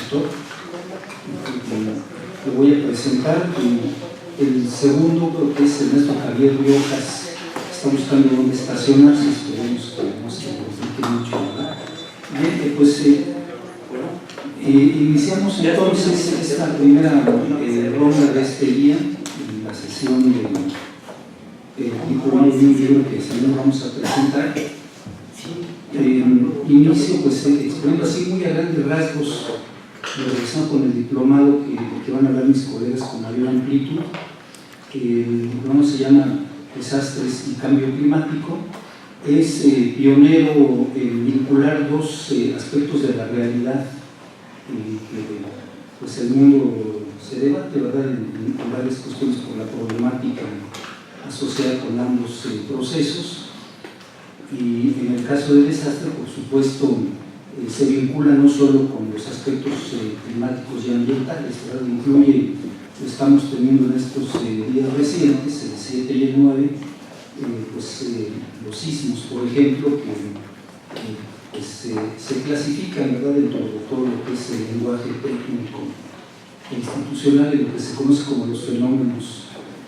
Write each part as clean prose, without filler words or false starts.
consultor. Lo voy a presentar. El segundo, creo que es Ernesto Javier Riojas, está buscando dónde estacionarse, esperemos que no se complique mucho, ¿verdad? Bien, pues iniciamos entonces esta primera ronda de este día, en la sesión del diplomado de un libro que también vamos a presentar. Inicio pues exponiendo así muy a grandes rasgos en relación con el diplomado que van a hablar mis colegas con mayor amplitud. El diplomado se llama Desastres y Cambio Climático. Es pionero en vincular dos aspectos de la realidad que pues el mundo se debate, ¿verdad?, en varias cuestiones por la problemática asociada con ambos procesos. Y en el caso del desastre, por supuesto, se vincula no solo con los aspectos climáticos y ambientales, ¿verdad? Incluye, lo estamos teniendo en estos días recientes, el 7 y el 9, los sismos, por ejemplo, que se clasifican, ¿verdad?, dentro de todo lo que es el lenguaje técnico e institucional, en lo que se conoce como los fenómenos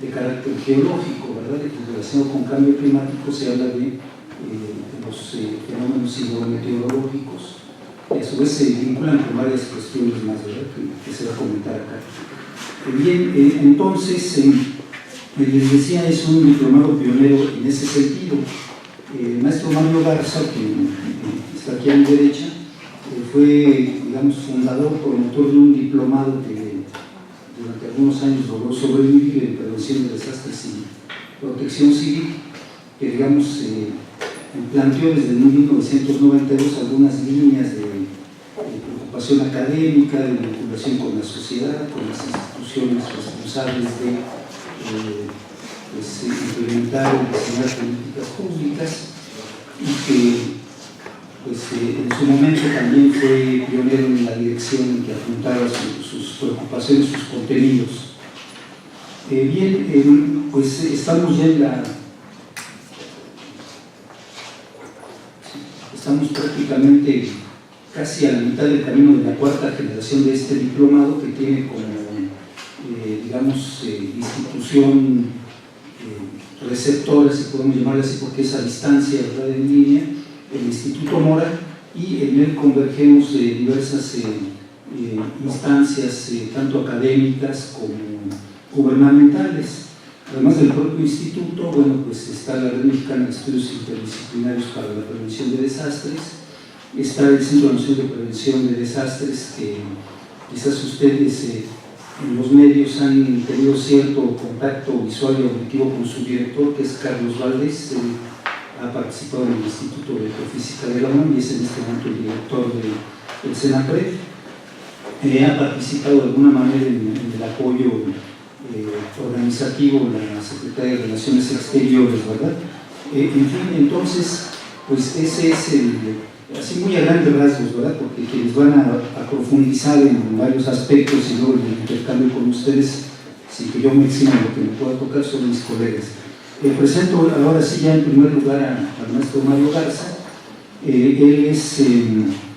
de carácter geológico, ¿verdad? En relación con cambio climático se habla de los fenómenos hidrometeorológicos, y a su vez se vinculan con varias cuestiones más, ¿verdad?, que se va a comentar acá. Bien, entonces, les decía, es un diplomado pionero en ese sentido. El maestro Mario Garza, que está aquí a mi derecha, fue, digamos, fundador, promotor de un diplomado que durante algunos años logró sobrevivir en prevención de desastres y protección civil, que, digamos, planteó desde 1992 algunas líneas de preocupación académica, de vinculación con la sociedad, con las instituciones responsables de implementar y diseñar políticas públicas, y que en su momento también fue pionero en la dirección en que apuntaba sus preocupaciones, sus contenidos. Bien, pues estamos ya estamos prácticamente casi a la mitad del camino de la cuarta generación de este diplomado, que tiene como, digamos, institución receptora, si podemos llamarla así, porque es a distancia, ¿verdad?, en línea, el Instituto Mora, y en él convergemos diversas instancias, tanto académicas como gubernamentales. Además del propio instituto, bueno, pues está la Red Mexicana de Estudios Interdisciplinarios para la Prevención de Desastres, está el Centro Nacional de Prevención de Desastres, que quizás ustedes en los medios han tenido cierto contacto visual y auditivo con su director, que es Carlos Valdés. Ha participado en el Instituto de Geofísica de la UNAM y es en este momento el director del CENAPRED. Ha participado de alguna manera en el apoyo organizativo la Secretaría de Relaciones Exteriores, ¿verdad? En fin, entonces, pues ese es así muy a grandes rasgos, ¿verdad?, porque quienes van a profundizar en varios aspectos y luego el intercambio con ustedes, sin que yo me exima lo que me pueda tocar, son mis colegas. Presento ahora sí ya en primer lugar al maestro Mario Garza. Él es,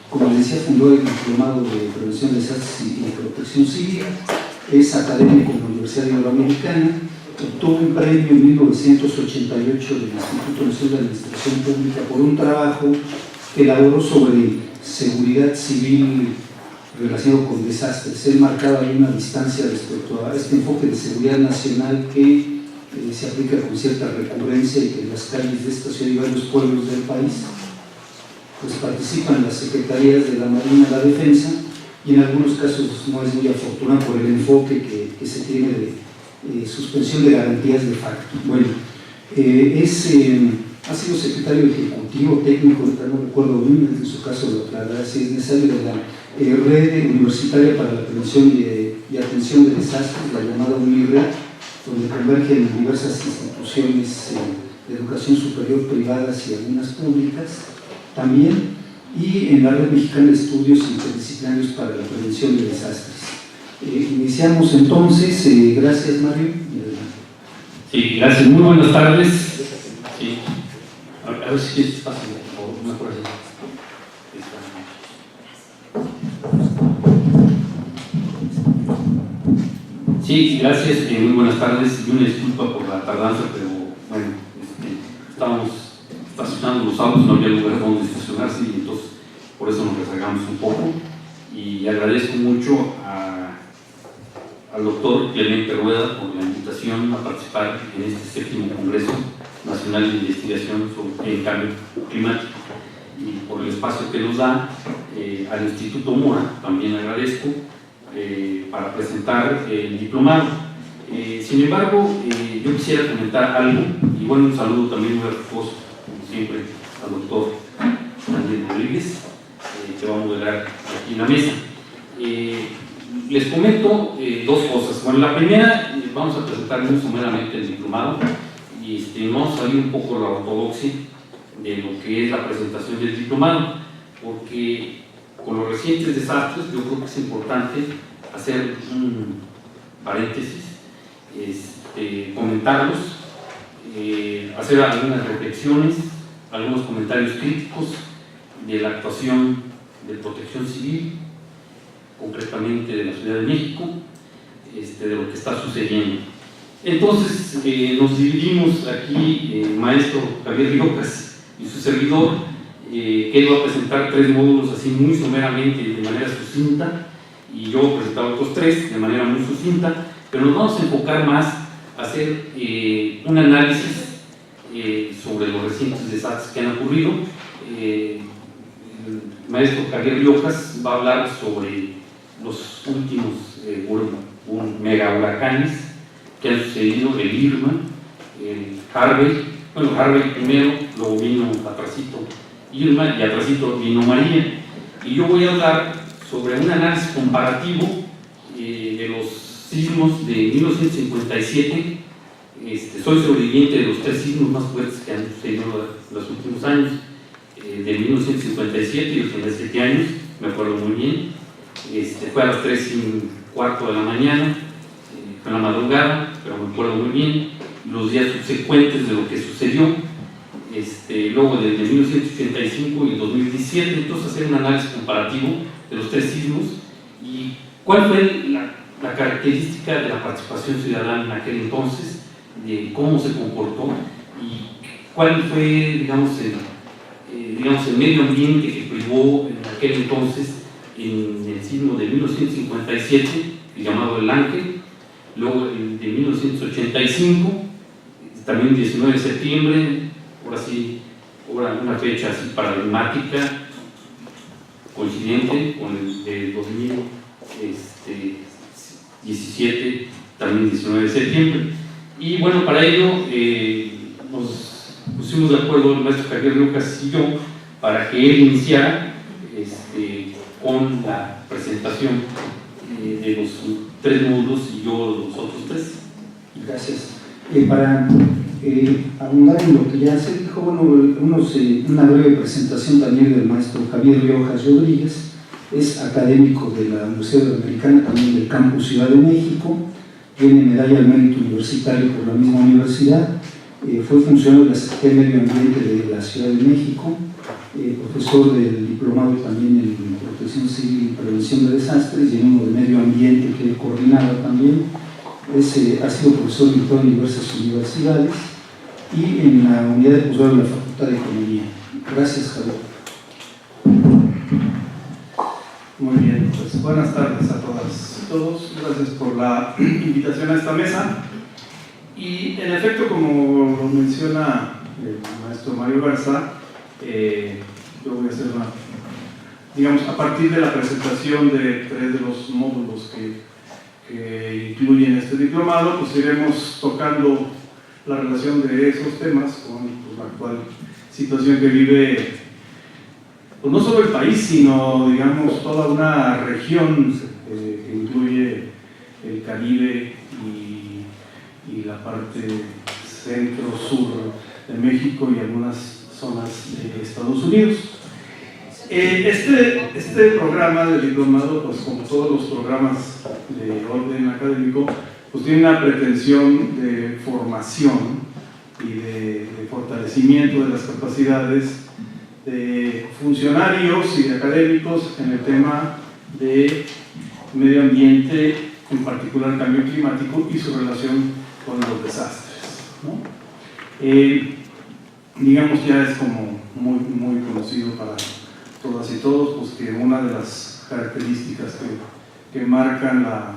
como les decía, fundó el diplomado de Prevención de Desastres y Protección Civil. Es académico en la Universidad Iberoamericana, obtuvo un premio en 1988 del Instituto Nacional de Administración Pública por un trabajo que elaboró sobre seguridad civil relacionado con desastres. Él marcaba ahí una distancia respecto a este enfoque de seguridad nacional que se aplica con cierta recurrencia y que en las calles de esta ciudad y varios pueblos del país pues participan las secretarías de la Marina y la Defensa, y en algunos casos no es muy afortunado por el enfoque que se tiene de suspensión de garantías de facto. Bueno, ha sido secretario ejecutivo técnico, no recuerdo bien, en su caso lo aclarará si es necesario, de la Red Universitaria para la Prevención y Atención de Desastres, la llamada UNIRA, donde convergen diversas instituciones de educación superior privadas y algunas públicas también, y en la Red Mexicana de Estudios Interdisciplinarios para la Prevención de Desastres. Iniciamos entonces. Gracias, Mario. Sí, gracias. Muy buenas tardes. Sí. A ver si es fácil, o una por ahí. Sí, gracias, muy buenas tardes y una disculpa por la tardanza, pero bueno, estábamos estacionando los autos, no había lugar donde estacionarse y entonces por eso nos rezagamos un poco. Y agradezco mucho al doctor Clemente Rueda por la invitación a participar en este 7º Congreso Nacional de Investigación sobre el Cambio Climático y por el espacio que nos da. Al Instituto Mora también agradezco para presentar el diplomado. Sin embargo, yo quisiera comentar algo, y bueno, un saludo también muy afectuoso, como siempre, al doctor Daniel Rodríguez, que va a modelar aquí en la mesa. Les comento dos cosas. Bueno, la primera, vamos a presentar muy someramente el diplomado y vamos a salir un poco de la ortodoxia de lo que es la presentación del diplomado, porque con los recientes desastres yo creo que es importante hacer un paréntesis, comentarlos, hacer algunas reflexiones, algunos comentarios críticos de la actuación de Protección Civil, concretamente de la Ciudad de México, de lo que está sucediendo. Entonces, nos dividimos aquí, maestro Javier Riojas y su servidor, que él va a presentar 3 módulos así muy someramente y de manera sucinta, y yo voy a presentar otros 3 de manera muy sucinta, pero nos vamos a enfocar más a hacer un análisis sobre los recientes desastres que han ocurrido. El maestro Javier Riojas va a hablar sobre los últimos mega huracanes que han sucedido, el Irma, el Harvey. Bueno, Harvey primero, luego vino atrasito Irma y atrasito vino María. Y yo voy a hablar sobre un análisis comparativo de los sismos de 1957. Soy sobreviviente de los 3 sismos más fuertes que han sucedido en los últimos años, de 1957 y 87 años, me acuerdo muy bien. Fue a las 3:15 de la mañana, fue en la madrugada, pero me acuerdo muy bien. Los días subsecuentes de lo que sucedió, luego desde 1985 y 2017, entonces hacer un análisis comparativo de los 3 sismos y cuál fue la característica de la participación ciudadana en aquel entonces, de cómo se comportó y cuál fue, digamos, el medio ambiente que privó en aquel entonces en el sismo de 1957, el llamado El Ángel, luego el de 1985, también 19 de septiembre, ahora sí, una fecha así paradigmática, coincidente con el de 2017, también 19 de septiembre. Y bueno, para ello nos pusimos de acuerdo el maestro Javier Lucas y yo para que él iniciara con la presentación de los 3 módulos y yo los otros 3. Gracias. Para abundar en lo que ya se dijo, bueno, una breve presentación también del maestro Javier Riojas Rodríguez. Es académico de la Universidad Americana, también del Campus Ciudad de México, tiene medalla al mérito universitario por la misma universidad, fue funcionario de la Secretaría de Medio Ambiente de la Ciudad de México, profesor del diplomado también en Protección Civil y Prevención de Desastres, y en uno de Medio Ambiente que él coordinaba también. Ha sido profesor invitado en diversas universidades y en la unidad de posgrado de la Facultad de Economía. Gracias, Javier. Muy bien, pues buenas tardes a todas y todos. Gracias por la invitación a esta mesa. Y en efecto, como lo menciona el maestro Mario Garza, yo voy a hacer digamos, a partir de la presentación de 3 de los módulos que incluyen este diplomado, pues iremos tocando la relación de esos temas con la actual situación que vive, pues no solo el país, sino, digamos, toda una región que incluye el Caribe y la parte centro-sur de México y algunas zonas de Estados Unidos. Este programa del diplomado, pues como todos los programas de orden académico, pues tiene una pretensión de formación y de fortalecimiento de las capacidades de funcionarios y de académicos en el tema de medio ambiente en particular el cambio climático y su relación con los desastres, ¿no? Digamos, ya es como muy conocido para todas y todos, pues que una de las características que marcan la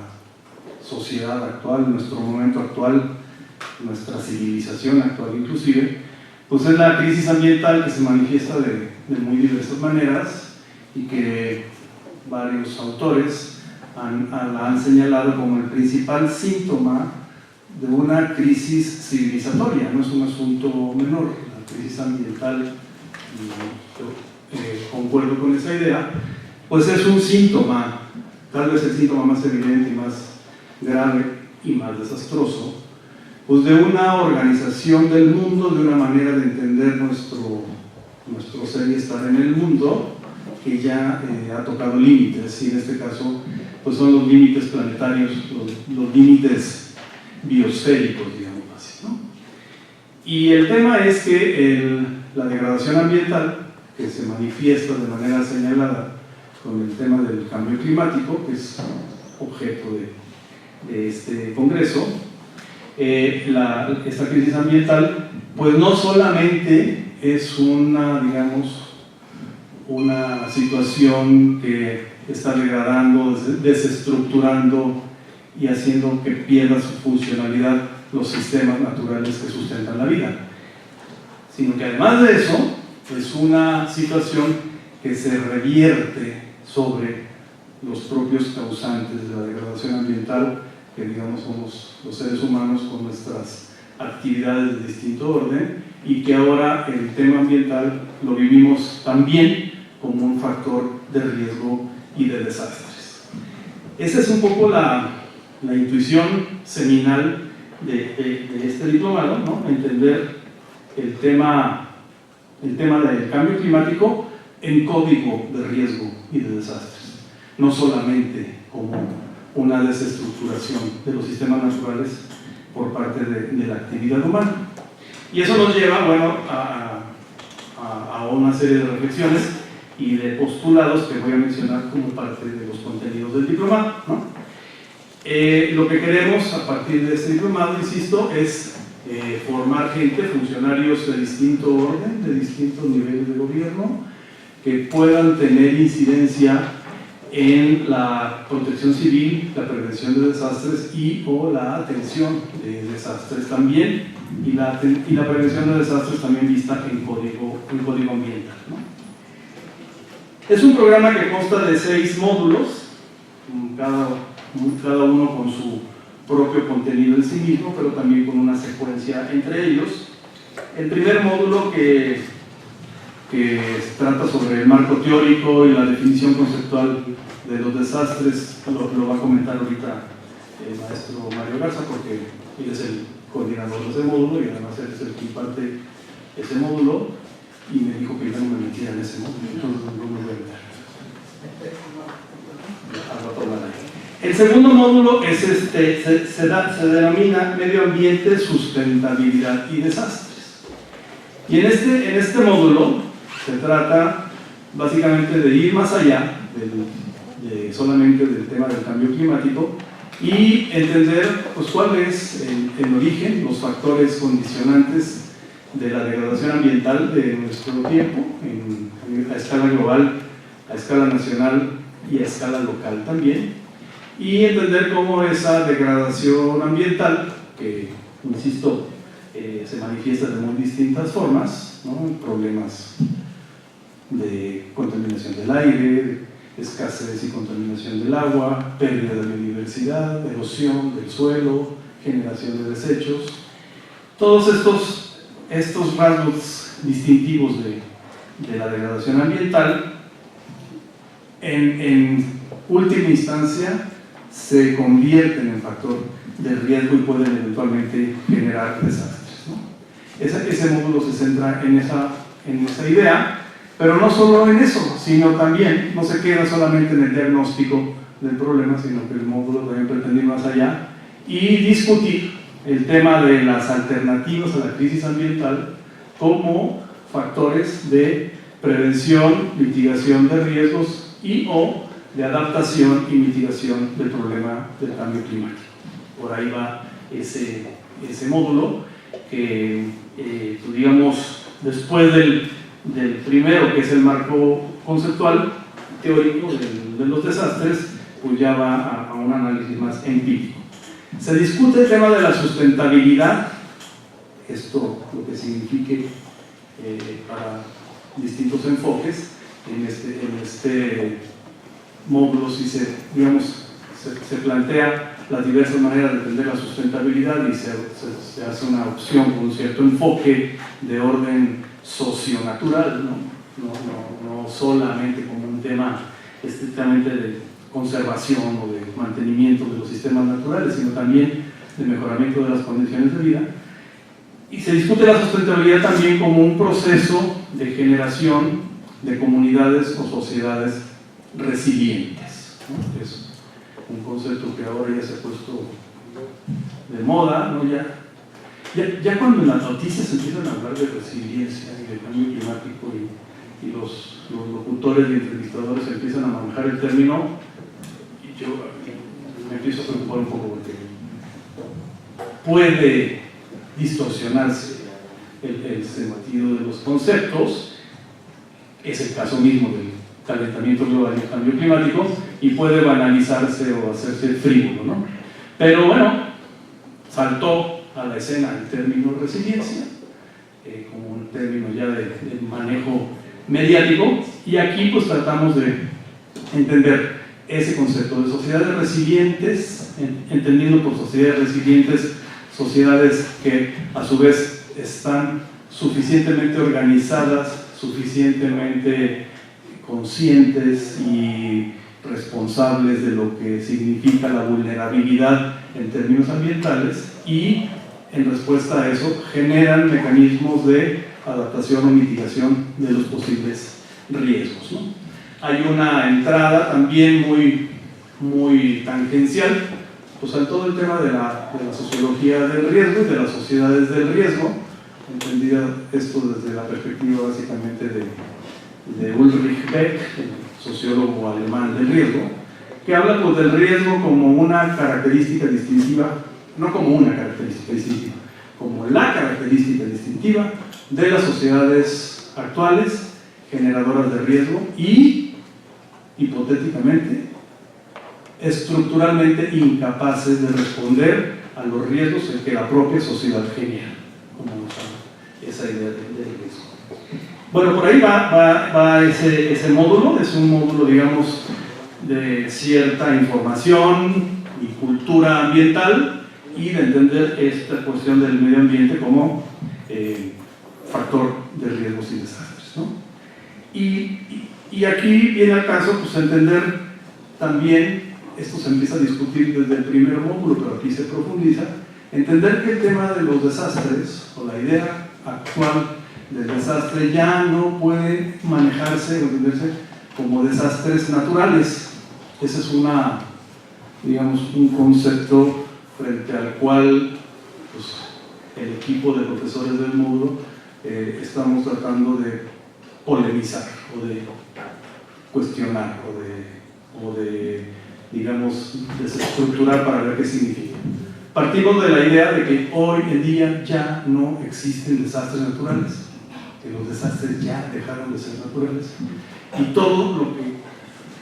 sociedad actual, nuestro momento actual, nuestra civilización actual inclusive, pues es la crisis ambiental, que se manifiesta de muy diversas maneras y que varios autores la han señalado como el principal síntoma de una crisis civilizatoria. No es un asunto menor, la crisis ambiental, y yo concuerdo con esa idea, pues es un síntoma, tal vez el síntoma más evidente y más grave y más desastroso, pues de una organización del mundo, de una manera de entender nuestro ser y estar en el mundo, que ya ha tocado límites, y en este caso pues son los límites planetarios, los límites biosféricos, digamos así, ¿no? Y el tema es que la degradación ambiental, que se manifiesta de manera señalada con el tema del cambio climático, que es objeto de este congreso, esta crisis ambiental, pues no solamente es una situación que está degradando, desestructurando y haciendo que pierda su funcionalidad los sistemas naturales que sustentan la vida, sino que además de eso es una situación que se revierte sobre los propios causantes de la degradación ambiental, que digamos somos los seres humanos con nuestras actividades de distinto orden, y que ahora el tema ambiental lo vivimos también como un factor de riesgo y de desastres. Esa es un poco la intuición seminal de este diplomado, ¿no? Entender el tema del cambio climático en código de riesgo y de desastres, no solamente como una desestructuración de los sistemas naturales por parte de la actividad humana. Y eso nos lleva, bueno, a una serie de reflexiones y de postulados que voy a mencionar como parte de los contenidos del diplomado, ¿no? Lo que queremos a partir de este diplomado, insisto, es formar gente, funcionarios de distinto orden, de distintos niveles de gobierno, que puedan tener incidencia en la protección civil, la prevención de desastres o la atención de desastres también, y la prevención de desastres también vista en código ambiental, ¿no? Es un programa que consta de 6 módulos, cada uno con su propio contenido en sí mismo, pero también con una secuencia entre ellos. El primer módulo que trata sobre el marco teórico y la definición conceptual de los desastres lo va a comentar ahorita el maestro Mario Garza, porque él es el coordinador de ese módulo y además él es el que imparte ese módulo, y me dijo que yo no me metiera en ese módulo, entonces no me voy a meter. El segundo módulo es se denomina Medio Ambiente, Sustentabilidad y Desastres. Y en este módulo se trata básicamente de ir más allá solamente del tema del cambio climático y entender pues, cuál es el origen, los factores condicionantes de la degradación ambiental de nuestro tiempo, a escala global, a escala nacional y a escala local también, y entender cómo esa degradación ambiental, que, insisto, se manifiesta de muy distintas formas, ¿no? Problemas de contaminación del aire, escasez y contaminación del agua, pérdida de biodiversidad, erosión del suelo, generación de desechos, todos estos rasgos distintivos de la degradación ambiental, en última instancia se convierten en factor de riesgo y pueden eventualmente generar desastres, ¿no? Ese módulo se centra en esa idea, pero no solo en eso, sino también no se queda solamente en el diagnóstico del problema, sino que el módulo también pretende ir más allá y discutir el tema de las alternativas a la crisis ambiental como factores de prevención, mitigación de riesgos o de adaptación y mitigación del problema del cambio climático. Por ahí va ese módulo que, digamos, después del primero, que es el marco conceptual teórico de los desastres, pues ya va a un análisis más empírico. Se discute el tema de la sustentabilidad, esto lo que signifique para distintos enfoques. En este módulo sí se plantea las diversas maneras de entender la sustentabilidad y se hace una opción con un cierto enfoque de orden socionatural, no solamente como un tema estrictamente de conservación o de mantenimiento de los sistemas naturales, sino también de mejoramiento de las condiciones de vida. Y se discute la sustentabilidad también como un proceso de generación de comunidades o sociedades resilientes, ¿no? Es un concepto que ahora ya se ha puesto de moda, ¿no? Ya cuando en las noticias empiezan a hablar de resiliencia y de cambio climático y los locutores y entrevistadores empiezan a manejar el término, y yo me empiezo a preocupar un poco porque puede distorsionarse el sentido de los conceptos. Es el caso mismo del calentamiento global y el cambio climático, y puede banalizarse o hacerse frívolo, ¿no? Pero bueno, saltó a la escena el término resiliencia como un término ya de manejo mediático, y aquí pues tratamos de entender ese concepto de sociedades resilientes, entendiendo por sociedades resilientes sociedades que a su vez están suficientemente organizadas, suficientemente conscientes y responsables de lo que significa la vulnerabilidad en términos ambientales, y en respuesta a eso generan mecanismos de adaptación o mitigación de los posibles riesgos, ¿no? Hay una entrada también muy tangencial pues a todo el tema de la sociología del riesgo y de las sociedades del riesgo, entendida esto desde la perspectiva básicamente de Ulrich Beck, el sociólogo alemán del riesgo, que habla pues del riesgo como una característica distintiva, no como una característica distintiva, como la característica distintiva de las sociedades actuales generadoras de riesgo y, hipotéticamente, estructuralmente incapaces de responder a los riesgos que la propia sociedad genera, como esa idea del riesgo. Bueno, por ahí va ese módulo. Es un módulo, digamos, de cierta información y cultura ambiental, y de entender esta cuestión del medio ambiente como factor de riesgos y desastres, ¿no? Y aquí viene al caso pues entender también, esto se empieza a discutir desde el primer módulo, pero aquí se profundiza, entender que el tema de los desastres, o la idea actual del desastre, ya no puede manejarse o entenderse como desastres naturales. Ese es un concepto frente al cual pues, el equipo de profesores del módulo estamos tratando de polemizar o de cuestionar o de digamos, desestructurar para ver qué significa. Partimos de la idea de que hoy en día ya no existen desastres naturales, que los desastres ya dejaron de ser naturales, y todo lo que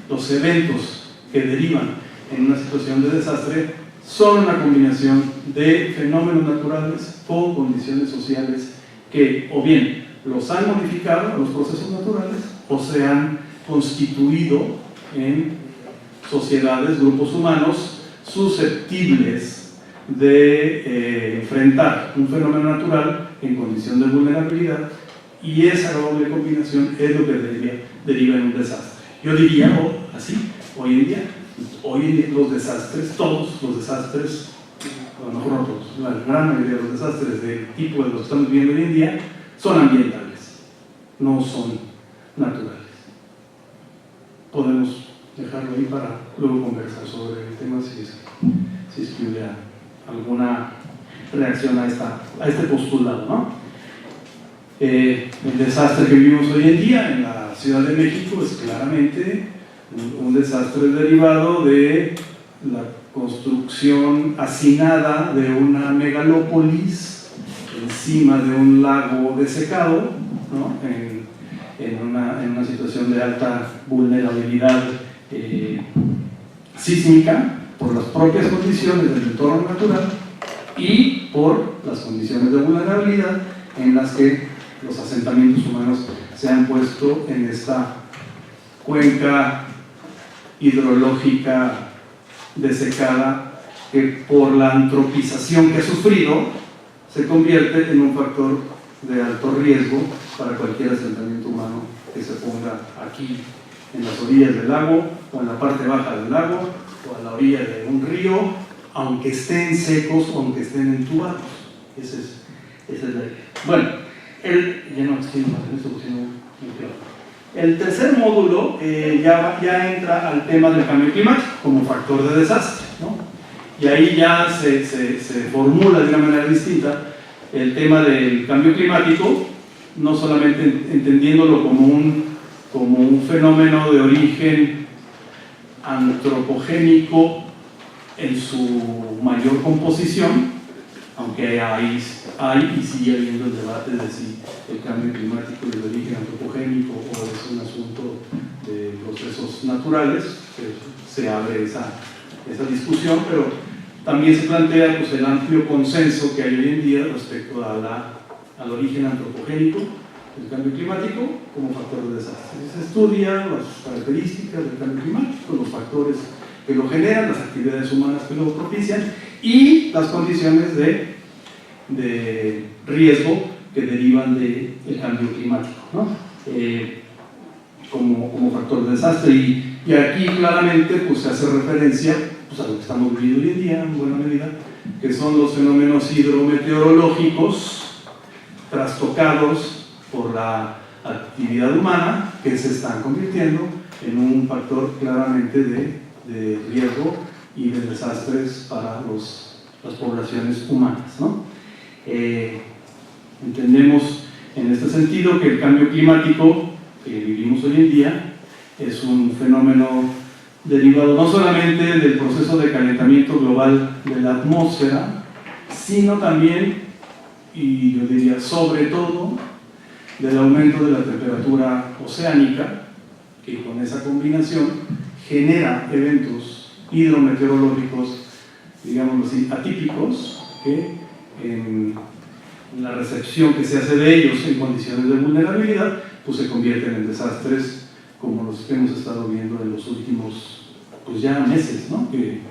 los eventos que derivan en una situación de desastre son una combinación de fenómenos naturales con condiciones sociales que o bien los han modificado los procesos naturales o se han constituido en sociedades, grupos humanos susceptibles de enfrentar un fenómeno natural en condición de vulnerabilidad, y esa doble combinación es lo que deriva en un desastre. Yo diría, hoy en día los desastres, todos los desastres, a lo mejor no todos, la gran mayoría de los desastres del tipo de los que estamos viendo hoy en día son ambientales, no son naturales. Podemos dejarlo ahí para luego conversar sobre el tema si hubiera alguna reacción a este postulado, ¿no? El desastre que vivimos hoy en día en la Ciudad de México es claramente un desastre derivado de la construcción hacinada de una megalópolis encima de un lago desecado, ¿no? en una situación de alta vulnerabilidad sísmica por las propias condiciones del entorno natural y por las condiciones de vulnerabilidad en las que los asentamientos humanos se han puesto en esta cuenca hidrológica desecada que por la antropización que ha sufrido se convierte en un factor de alto riesgo para cualquier asentamiento humano que se ponga aquí en las orillas del lago o en la parte baja del lago o a la orilla de un río, aunque estén secos o aunque estén entubados. Esa es la idea. Bueno, ya no estoy más en esto porque no me quedo. El tercer módulo ya entra al tema del cambio climático como factor de desastre, ¿no? Y ahí ya se formula de una manera distinta el tema del cambio climático, no solamente entendiéndolo como un fenómeno de origen antropogénico en su mayor composición, aunque hay y sigue habiendo el debate de si el cambio climático es de origen antropogénico o es un asunto de procesos naturales, se abre esa discusión, pero también se plantea pues, el amplio consenso que hay hoy en día respecto al origen antropogénico del cambio climático como factor de desastre. Se estudian las características del cambio climático, los factores que lo generan, las actividades humanas que lo propician y las condiciones de riesgo que derivan del cambio climático, ¿no? Como factor de desastre. Y aquí claramente pues, se hace referencia pues, a lo que estamos viviendo hoy en día en buena medida, que son los fenómenos hidrometeorológicos trastocados por la actividad humana que se están convirtiendo en un factor claramente de riesgo y de desastres para las poblaciones humanas, ¿no? Entendemos en este sentido que el cambio climático que vivimos hoy en día es un fenómeno derivado no solamente del proceso de calentamiento global de la atmósfera, sino también, y yo diría sobre todo, del aumento de la temperatura oceánica, que con esa combinación genera eventos hidrometeorológicos, digámoslo así, atípicos, que en la recepción que se hace de ellos en condiciones de vulnerabilidad, pues se convierten en desastres como los que hemos estado viendo en los últimos, pues ya meses, ¿no? que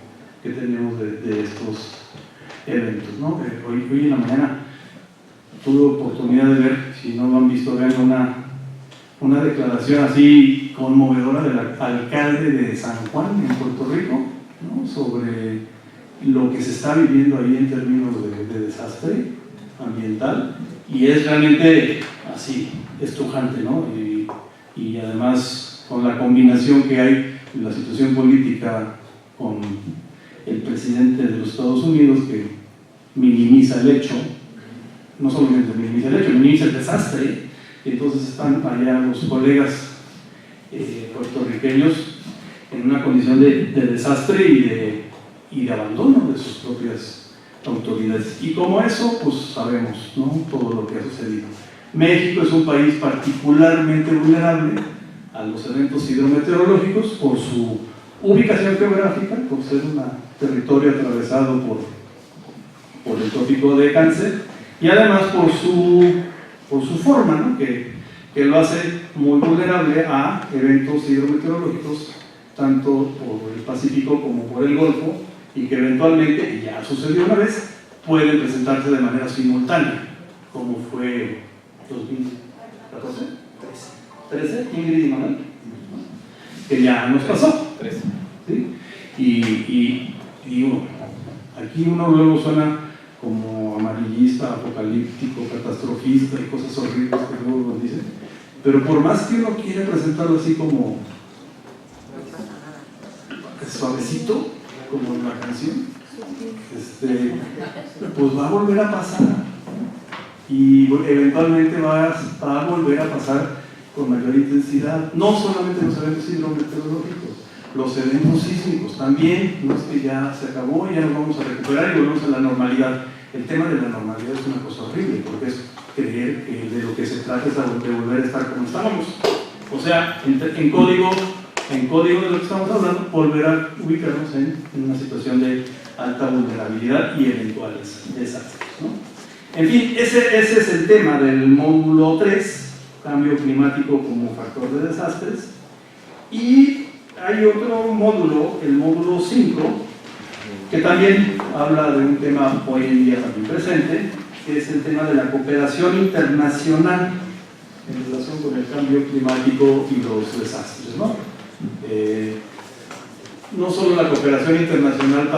tenemos de estos eventos, ¿no? Hoy en la mañana tuve oportunidad de ver, si no lo han visto, vean una declaración así conmovedora del alcalde de San Juan, en Puerto Rico, ¿no? Sobre lo que se está viviendo ahí en términos de desastre ambiental, y es realmente así, estrujante, ¿no? Y además con la combinación que hay en la situación política con el presidente de los Estados Unidos, que minimiza el hecho, no solamente minimiza el hecho, minimiza el desastre, y entonces están allá los colegas puertorriqueños en una condición de desastre y de abandono de sus propias autoridades. Y como eso, pues sabemos, ¿no? Todo lo que ha sucedido. México es un país particularmente vulnerable a los eventos hidrometeorológicos por su ubicación geográfica, por ser un territorio atravesado por el trópico de Cáncer, y además por su forma, ¿no? que lo hace muy vulnerable a eventos hidrometeorológicos tanto por el Pacífico como por el Golfo, y que eventualmente, y ya sucedió una vez, pueden presentarse de manera simultánea, como fue 2014, 13, Ingrid y Manuel, que ya nos pasó. 13. ¿Sí? Y aquí uno luego suena como amarillista, apocalíptico, catastrofista y cosas horribles que luego nos dicen, pero por más que uno quiera presentarlo así como suavecito, como en la canción, pues va a volver a pasar, y eventualmente va a volver a pasar con mayor intensidad, no solamente en los eventos hidrometeorológicos, Los eventos sísmicos también, no es que ya se acabó, ya nos vamos a recuperar y volvemos a la normalidad. El tema de la normalidad es una cosa horrible, porque es creer que de lo que se trata es de volver a estar como estábamos. O sea, en código de lo que estamos hablando, volver a ubicarnos en una situación de alta vulnerabilidad y eventuales desastres, ¿no? En fin, ese es el tema del módulo 3, cambio climático como factor de desastres. Y hay otro módulo, el módulo 5, que también habla de un tema hoy en día también presente, que es el tema de la cooperación internacional en relación con el cambio climático y los desastres, ¿no? No solo la cooperación internacional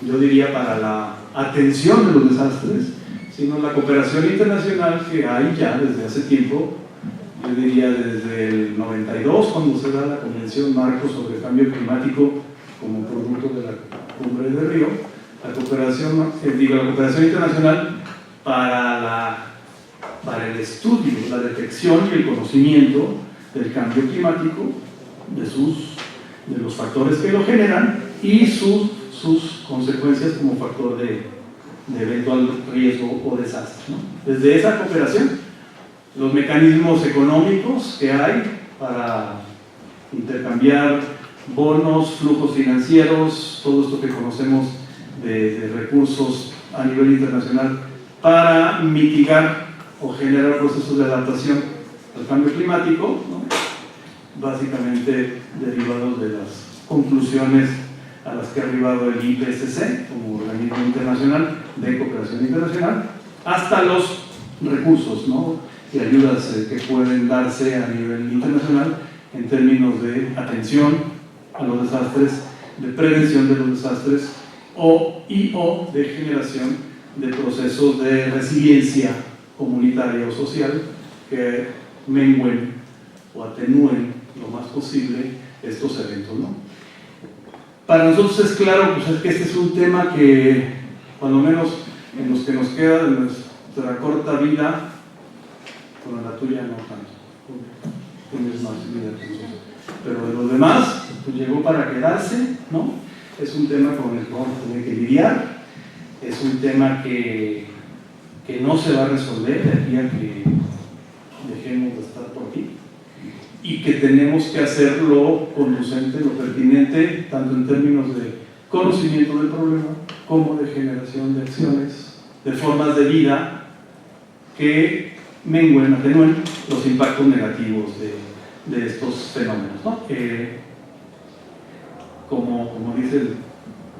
yo diría para la atención de los desastres, sino la cooperación internacional que hay ya desde hace tiempo, yo diría desde el 92, cuando se da la Convención Marco sobre el Cambio Climático como producto de la Cumbre de Río, la cooperación internacional para el estudio, la detección y el conocimiento del cambio climático, de los factores que lo generan y sus consecuencias como factor de eventual riesgo o desastre, ¿no? Desde esa cooperación, los mecanismos económicos que hay para intercambiar bonos, flujos financieros, todo esto que conocemos de recursos a nivel internacional para mitigar o generar procesos de adaptación al cambio climático, ¿no? Básicamente derivados de las conclusiones a las que ha arribado el IPCC como organismo internacional de cooperación internacional, hasta los recursos, ¿no? Y ayudas que pueden darse a nivel internacional en términos de atención a los desastres, de prevención de los desastres o de generación de procesos de resiliencia comunitaria o social que mengüen o atenúen lo más posible estos eventos, ¿no? Para nosotros es claro pues, que este es un tema que, cuando menos en los que nos queda de nuestra corta vida, bueno, la tuya no tanto, tienes más vida que nosotros, pero de los demás, pues llegó para quedarse, ¿no? Es un tema con el que vamos a tener que lidiar, es un tema que no se va a resolver de aquí a que dejemos de estar por aquí, y que tenemos que hacer lo conducente, lo pertinente, tanto en términos de conocimiento del problema como de generación de acciones, de formas de vida que mengüen, atenúen los impactos negativos de estos fenómenos, ¿no? Como dice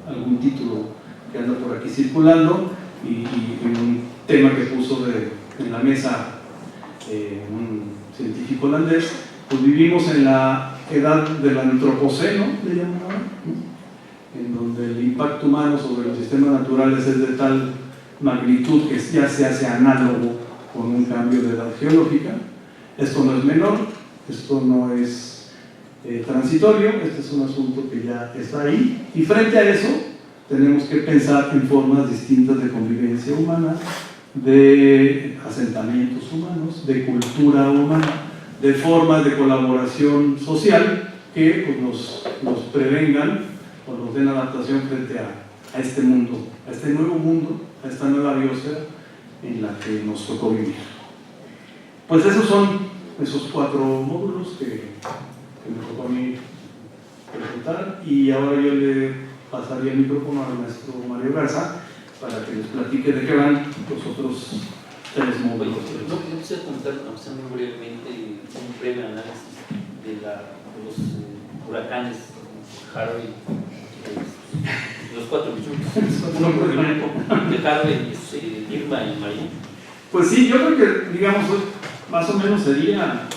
algún título que anda por aquí circulando y un tema que puso en la mesa un científico holandés, pues vivimos en la edad del antropoceno, le llamaban, ¿no? En donde el impacto humano sobre los sistemas naturales es de tal magnitud que ya se hace análogo con un cambio de edad geológica. Esto no es menor, esto no es transitorio, este es un asunto que ya está ahí, y frente a eso tenemos que pensar en formas distintas de convivencia humana, de asentamientos humanos, de cultura humana, de formas de colaboración social que pues, nos prevengan o nos den adaptación frente a este mundo, a este nuevo mundo, a esta nueva biosfera en la que nos tocó vivir. Pues esos son esos 4 módulos que me tocó a mí presentar, y ahora yo le pasaría el micrófono al maestro Mario Garza para que les platique de qué van los otros 3 módulos. Yo quisiera contar, muy brevemente, un breve análisis de los huracanes Harvey, los 4 de Harvey, Irma y María. Pues sí, yo creo que, digamos, más o menos sería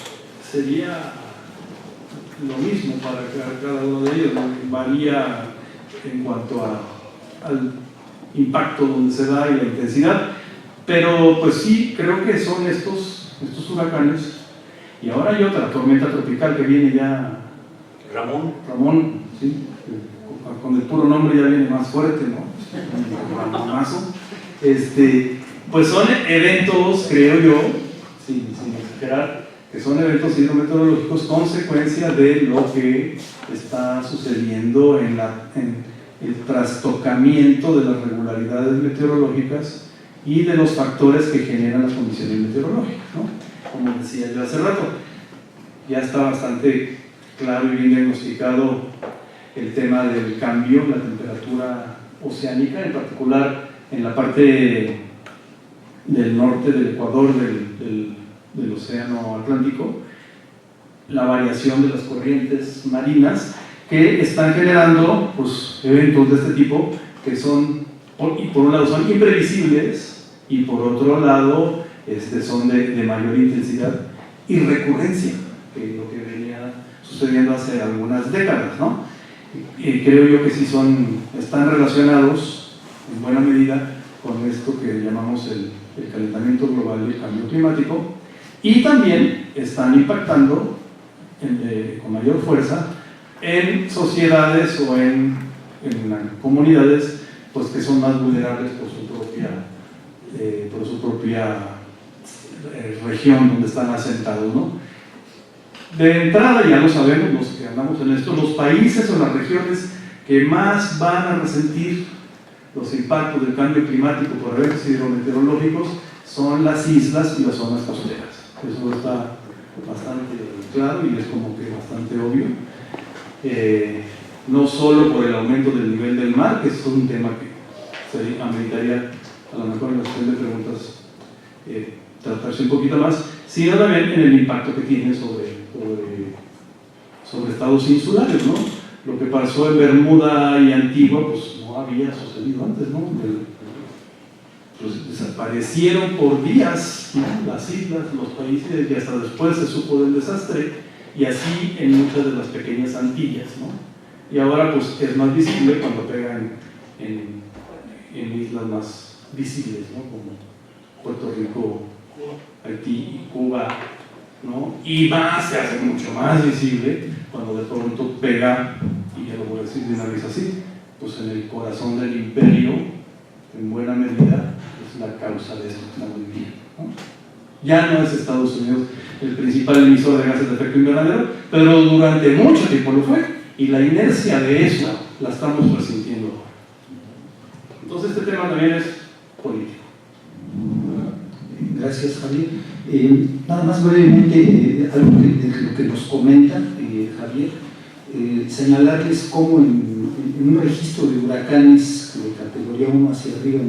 lo mismo para cada uno de ellos, ¿no? Varía en cuanto al impacto donde se da y la intensidad, pero pues sí, creo que son estos huracanes. Y ahora hay otra tormenta tropical que viene ya, Ramón, sí, con el puro nombre ya viene más fuerte, ¿no? Ramonazo. Pues son eventos, creo yo, sin exagerar, que son eventos hidrometeorológicos consecuencia de lo que está sucediendo en el trastocamiento de las regularidades meteorológicas y de los factores que generan las condiciones meteorológicas, ¿no? Como decía yo hace rato, ya está bastante claro y bien diagnosticado el tema del cambio en la temperatura oceánica, en particular en la parte del norte del Ecuador del Océano Atlántico, la variación de las corrientes marinas que están generando pues, eventos de este tipo que son, y por un lado son imprevisibles y por otro lado son de mayor intensidad y recurrencia, que es lo que venía sucediendo hace algunas décadas, ¿no? Y creo yo que sí están relacionados en buena medida con esto que llamamos el calentamiento global y el cambio climático, y también están impactando con mayor fuerza en sociedades o en comunidades pues, que son más vulnerables por su propia región donde están asentados, ¿no? De entrada, ya lo sabemos los que andamos en esto, los países o las regiones que más van a resentir los impactos del cambio climático por eventos hidrometeorológicos son las islas y las zonas costeras. Eso está bastante claro y es como que bastante obvio. No solo por el aumento del nivel del mar, que es un tema que se ameritaría a lo mejor en la sesión de preguntas tratarse un poquito más, sino también en el impacto que tiene sobre estados insulares, ¿no? Lo que pasó en Bermuda y Antigua, pues no había sucedido antes, ¿no? Pues desaparecieron por días, ¿no? Las islas, los países, y hasta después se supo del desastre, y así en muchas de las pequeñas Antillas, ¿no? Y ahora pues es más visible cuando pegan en islas más visibles, ¿no? Como Puerto Rico, Haití y Cuba, ¿no? Y se hace mucho más visible cuando de pronto pega, y ya lo voy a decir de una vez así, pues en el corazón del imperio, en buena medida, es la causa de esto que estamos viviendo, ¿no? Ya no es Estados Unidos el principal emisor de gases de efecto invernadero, pero durante mucho tiempo lo fue, y la inercia de eso la estamos resintiendo ahora. Entonces este tema también es político. Gracias, Javier. Nada más brevemente, algo de lo que nos comenta Javier, señalarles cómo en un registro de huracanes de categoría 1 hacia arriba,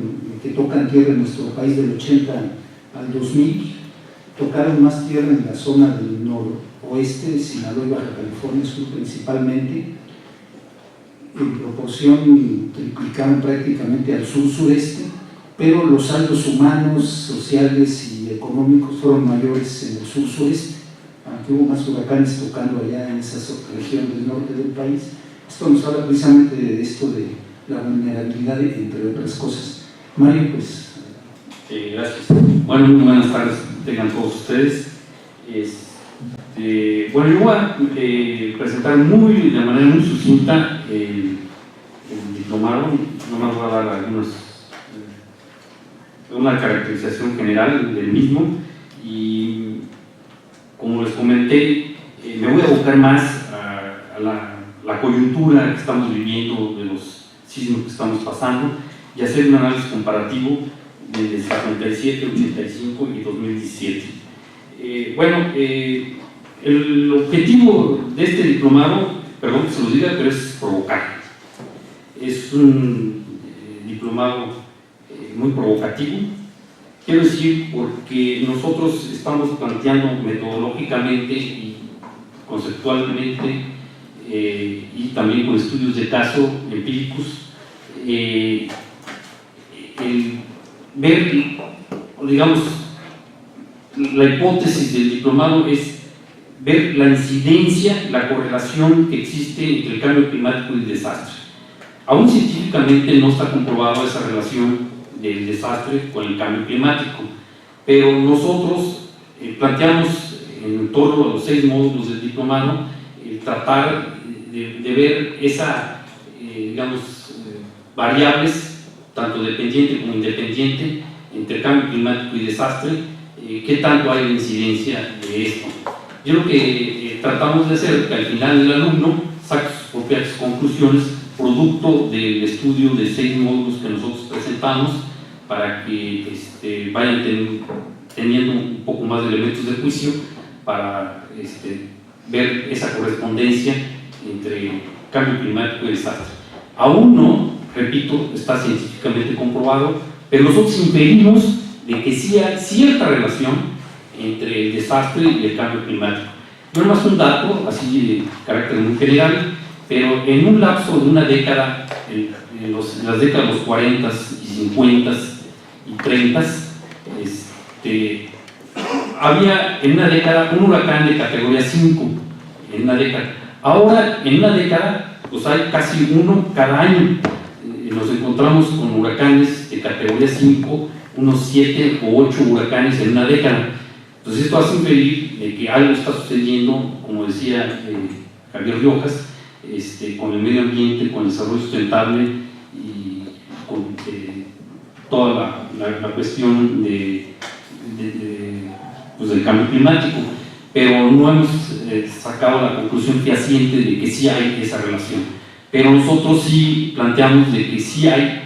que tocan tierra en nuestro país del 80 al 2000, tocaron más tierra en la zona del noroeste de Sinaloa y Baja California Sur principalmente, en proporción triplicaron prácticamente al sur-sureste, pero los saldos humanos, sociales y económicos fueron mayores en el sur-sureste, aunque hubo más huracanes tocando allá en esa región del norte del país. Esto nos habla precisamente de esto de la vulnerabilidad, entre otras cosas. Mario, pues... gracias. Bueno, muy buenas tardes tengan todos ustedes. Bueno, yo voy a presentar de manera muy sucinta el diplomado. Nomás voy a dar una caracterización general del mismo, y como les comenté, me voy a abocar más a la coyuntura que estamos viviendo de los sismos que estamos pasando y hacer un análisis comparativo del 57, 85 y 2017. El objetivo de este diplomado, perdón que se los diga, pero es provocar. Es un diplomado muy provocativo, quiero decir, porque nosotros estamos planteando metodológicamente y conceptualmente y también con estudios de caso empíricos, ver, digamos, la hipótesis del diplomado es ver la incidencia, la correlación que existe entre el cambio climático y el desastre. Aún científicamente no está comprobada esa relación del desastre con el cambio climático, pero nosotros planteamos en torno a los 6 módulos del diplomado tratar de ver esa, variables, tanto dependiente como independiente, entre cambio climático y desastre, qué tanto hay de incidencia de esto. Yo lo que tratamos de hacer, que al final el alumno saque sus propias conclusiones, producto del estudio de 6 módulos que nosotros presentamos, para que vayan teniendo un poco más de elementos de juicio para ver esa correspondencia entre cambio climático y desastre. Aún no, repito, está científicamente comprobado, pero nosotros inferimos de que sí hay cierta relación entre el desastre y el cambio climático. No es más un dato, así de carácter muy general, pero en un lapso de una década, en las décadas de los 40 y 50 y 30, había en una década un huracán de categoría 5, en una década. Ahora, en una década, pues hay casi uno cada año. Nos encontramos con huracanes de categoría 5, unos 7 o 8 huracanes en una década. Entonces esto hace inferir de que algo está sucediendo, como decía Javier Riojas, con el medio ambiente, con el desarrollo sustentable y con toda la cuestión pues del cambio climático, pero no hemos sacado la conclusión fehaciente de que sí hay esa relación. Pero nosotros sí planteamos de que sí hay,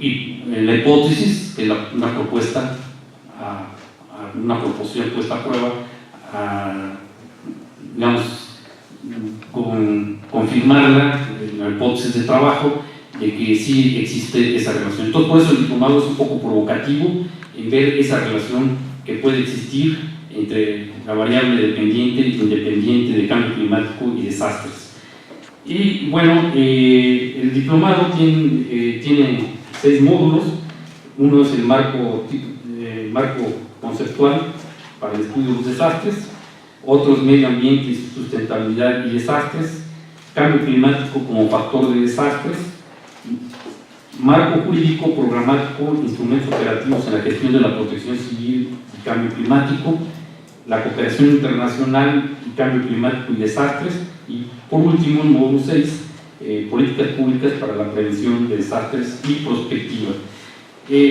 y la hipótesis, que una propuesta, una proposición puesta a prueba, digamos, confirmarla, la hipótesis de trabajo, de que sí existe esa relación. Entonces, por eso el diplomado es un poco provocativo en ver esa relación que puede existir entre la variable dependiente e independiente de cambio climático y desastres. Y bueno, el diplomado tiene 6 módulos. Uno es el marco conceptual para el estudio de los desastres, otro es medio ambiente, sustentabilidad y desastres, cambio climático como factor de desastres, marco jurídico programático, instrumentos operativos en la gestión de la protección civil y cambio climático, la cooperación internacional y cambio climático y desastres, y por último, el módulo 6, políticas públicas para la prevención de desastres y prospectiva.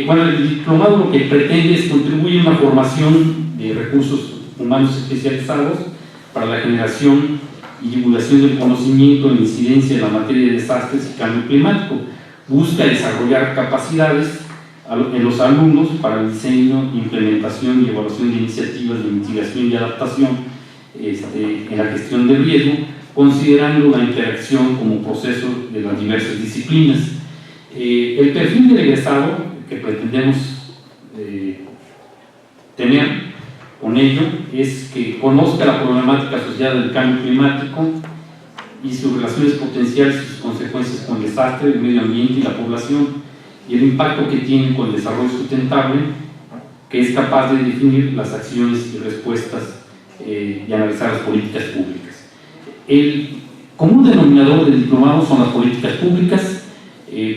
Bueno, el diplomado lo que pretende es contribuir a una formación de recursos humanos especializados para la generación y divulgación del conocimiento en incidencia de la materia de desastres y cambio climático. Busca desarrollar capacidades en los alumnos para el diseño, implementación y evaluación de iniciativas de mitigación y adaptación en la gestión de riesgo, considerando la interacción como proceso de las diversas disciplinas. El perfil del egresado que pretendemos tener con ello es que conozca la problemática asociada del cambio climático y sus relaciones potenciales y sus consecuencias con el desastre, el medio ambiente y la población, y el impacto que tiene con el desarrollo sustentable, que es capaz de definir las acciones y respuestas y analizar las políticas públicas. El común denominador del diplomado son las políticas públicas,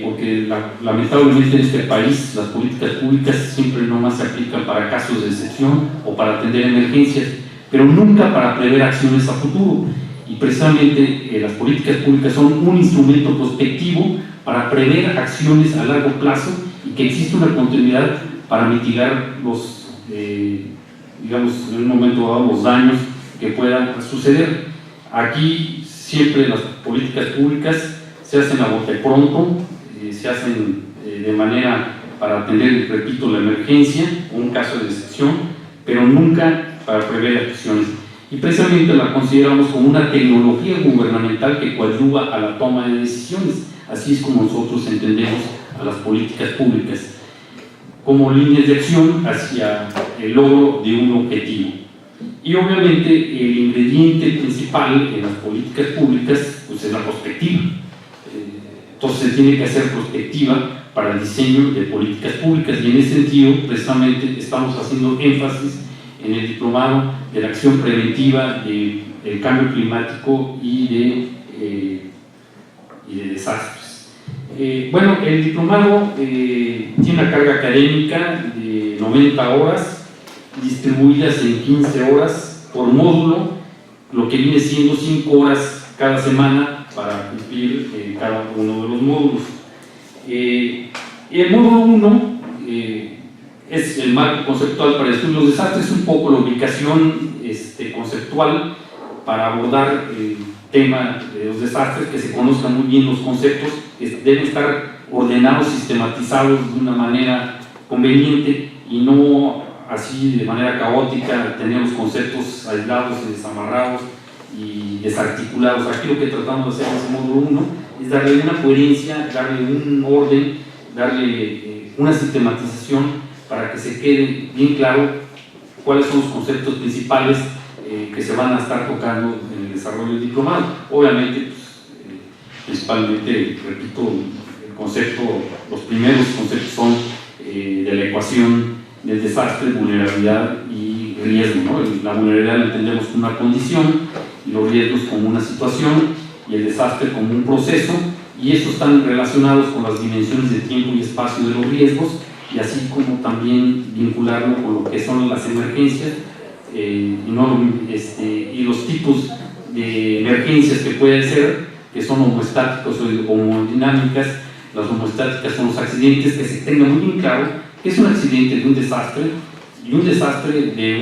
porque lamentablemente en este país las políticas públicas siempre nomás se aplican para casos de excepción o para atender emergencias, pero nunca para prever acciones a futuro. Y precisamente las políticas públicas son un instrumento prospectivo para prever acciones a largo plazo y que existe una continuidad para mitigar los, digamos, en un momento dado los daños que puedan suceder. Aquí siempre las políticas públicas se hacen a bote pronto, se hacen de manera para atender, repito, la emergencia o un caso de excepción, pero nunca para prever acciones. Y precisamente la consideramos como una tecnología gubernamental que coadyuva a la toma de decisiones. Así es como nosotros entendemos a las políticas públicas, como líneas de acción hacia el logro de un objetivo. Y obviamente el ingrediente principal en las políticas públicas pues, es la prospectiva. Entonces se tiene que hacer prospectiva para el diseño de políticas públicas, y en ese sentido precisamente estamos haciendo énfasis en el diplomado de la acción preventiva del cambio climático y de desastres. Bueno, el diplomado tiene una carga académica de 90 horas, distribuidas en 15 horas por módulo, lo que viene siendo 5 horas cada semana para cumplir cada uno de los módulos. El módulo 1 es el marco conceptual para el estudio de los desastres, un poco la ubicación conceptual para abordar el tema de los desastres, que se conozcan muy bien los conceptos, que deben estar ordenados, sistematizados de una manera conveniente y no así de manera caótica, tener los conceptos aislados y desamarrados y desarticulados. Aquí lo que tratamos de hacer en ese módulo 1 es darle una coherencia, darle un orden, darle una sistematización para que se quede bien claro cuáles son los conceptos principales que se van a estar tocando en el desarrollo del diplomado. Obviamente, principalmente, repito, el concepto, los primeros conceptos son de la ecuación del desastre, vulnerabilidad y riesgo, ¿no? La vulnerabilidad la entendemos como una condición, y los riesgos como una situación, y el desastre como un proceso, y estos están relacionados con las dimensiones de tiempo y espacio de los riesgos, y así como también vincularlo con lo que son las emergencias y los tipos de emergencias que pueden ser, que son homoestáticos o homodinámicas. Las homoestáticas son los accidentes, que se tenga muy bien claro que es un accidente de un desastre y un desastre de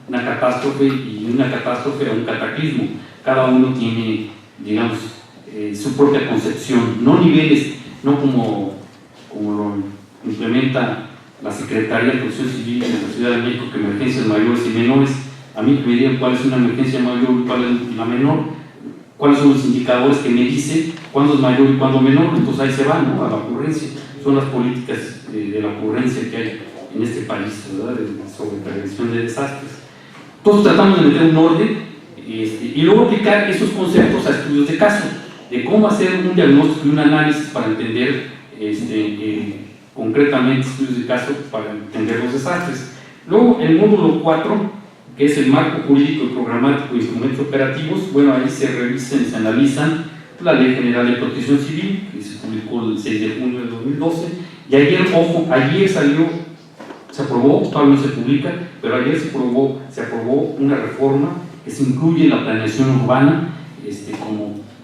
una catástrofe, y una catástrofe a un cataclismo. Cada uno tiene, digamos, su propia concepción, no niveles, no como lo implementa la Secretaría de Protección Civil en la Ciudad de México, que emergencias mayores y menores. A mí que me digan cuál es una emergencia mayor y cuál es la menor, cuáles son los indicadores que me dicen cuándo es mayor y cuándo menor, entonces ahí se va, ¿no?, a la ocurrencia. Son las políticas de la ocurrencia que hay en este país, ¿verdad?, sobre prevención de desastres. Entonces tratamos de meter un orden y luego aplicar esos conceptos a estudios de caso, de cómo hacer un diagnóstico y un análisis para entender concretamente estudios de caso para entender los desastres. Luego el módulo 4, que es el marco jurídico y programático de instrumentos operativos, bueno, ahí se revisan y se analizan la Ley General de Protección Civil, que se publicó el 6 de junio de 2012, y ayer, ojo, ayer salió, se aprobó, todavía no se publica, pero ayer se aprobó una reforma que se incluye la planeación urbana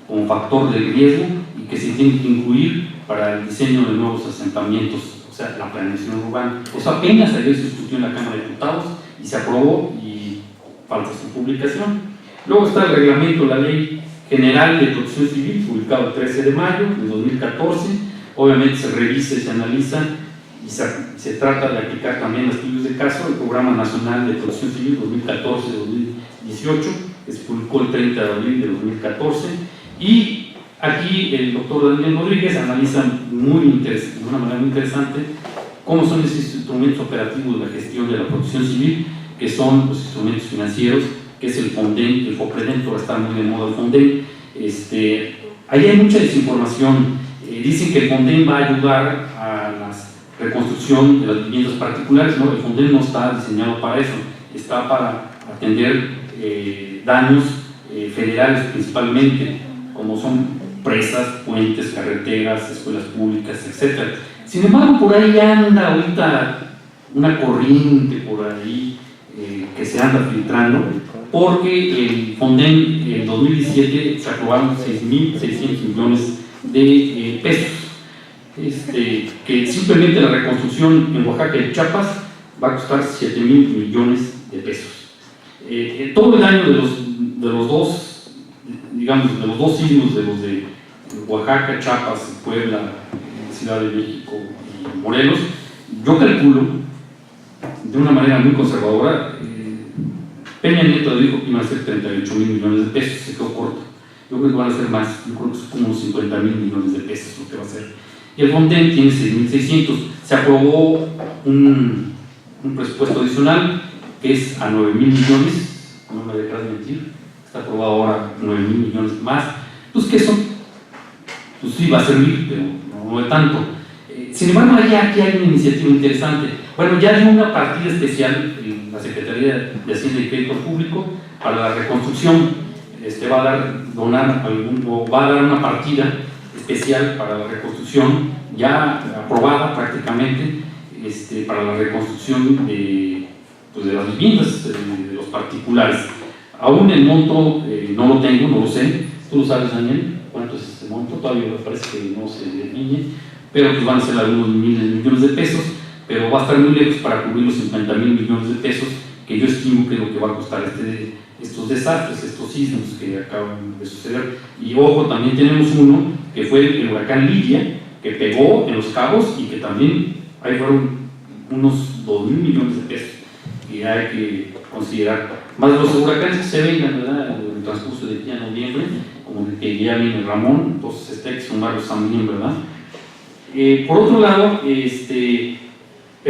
como factor de riesgo, y que se tiene que incluir para el diseño de nuevos asentamientos, o sea, la planeación urbana. Pues apenas ayer se discutió en la Cámara de Diputados y se aprobó, y falta su publicación. Luego está el reglamento, la Ley General de Protección Civil, publicado el 13 de mayo de 2014. Obviamente se revisa y se analiza, y se trata de aplicar también a estudios de caso el Programa Nacional de Protección Civil 2014-2018, que se publicó el 30 de abril de 2014. Y aquí el doctor Daniel Rodríguez analiza de una manera muy interesante cómo son esos instrumentos operativos de la gestión de la protección civil, que son los instrumentos financieros, que es el FONDEN, el FOPREDEN, ahora está muy de moda el FONDEN. Ahí hay mucha desinformación. Dicen que el FONDEN va a ayudar a la reconstrucción de las viviendas particulares. No, el FONDEN no está diseñado para eso, está para atender daños federales principalmente, como son presas, puentes, carreteras, escuelas públicas, etc. Sin embargo, por ahí anda ahorita una corriente por ahí que se anda filtrando, porque el FONDEN en 2017 se aprobaron 6.600 millones de pesos, que simplemente la reconstrucción en Oaxaca y Chiapas va a costar 7.000 millones de pesos. Todo el año de los dos, digamos, de los dos siglos, de los de Oaxaca, Chiapas, Puebla, Ciudad de México y Morelos, yo calculo de una manera muy conservadora, Peña Nieto dijo que iban a ser 38.000 millones de pesos, se quedó corto. Yo creo que van a ser más, yo creo que es como unos 50.000 millones de pesos lo que va a ser. Y el FONDEN tiene 6.600. Se aprobó un presupuesto adicional que es a 9.000 millones, no me dejas mentir, está aprobado ahora 9.000 millones más. Pues que eso, pues sí va a servir, pero no de tanto. Sin embargo, aquí hay una iniciativa interesante. Bueno, ya hay una partida especial en la Secretaría de Hacienda y Crédito Público para la reconstrucción. Va a dar una partida especial para la reconstrucción, ya aprobada prácticamente, para la reconstrucción de las viviendas de los particulares. Aún el monto no lo tengo, no lo sé. ¿Tú lo sabes, Daniel? ¿Cuánto es ese monto? Todavía me parece que no se define, pero pues van a ser algunos miles de millones de pesos. pero va a estar muy lejos para cubrir los 50,000 millones de pesos que yo estimo que es lo que va a costar estos desastres, estos sismos que acaban de suceder. Y ojo, también tenemos uno que fue el huracán Lidia, que pegó en Los Cabos y que también ahí fueron unos 2,000 millones de pesos que hay que considerar, más los huracanes que se vengan, ¿verdad?, en el transcurso de aquí a noviembre, como el que ya viene Ramón, entonces hay que sumarlos también, ¿verdad? Por otro lado, el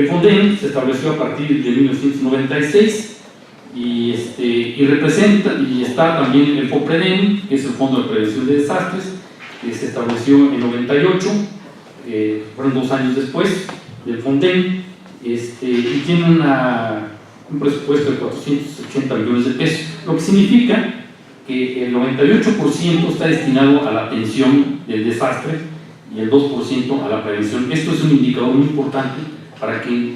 FONDEN se estableció a partir de 1996 y representa, y está también el FOPREDEN, que es el Fondo de Prevención de Desastres, que se estableció en 98, fueron 2 años después del FONDEN, y tiene un presupuesto de 480 millones de pesos, lo que significa que el 98% está destinado a la atención del desastre y el 2% a la prevención. Esto es un indicador muy importante para que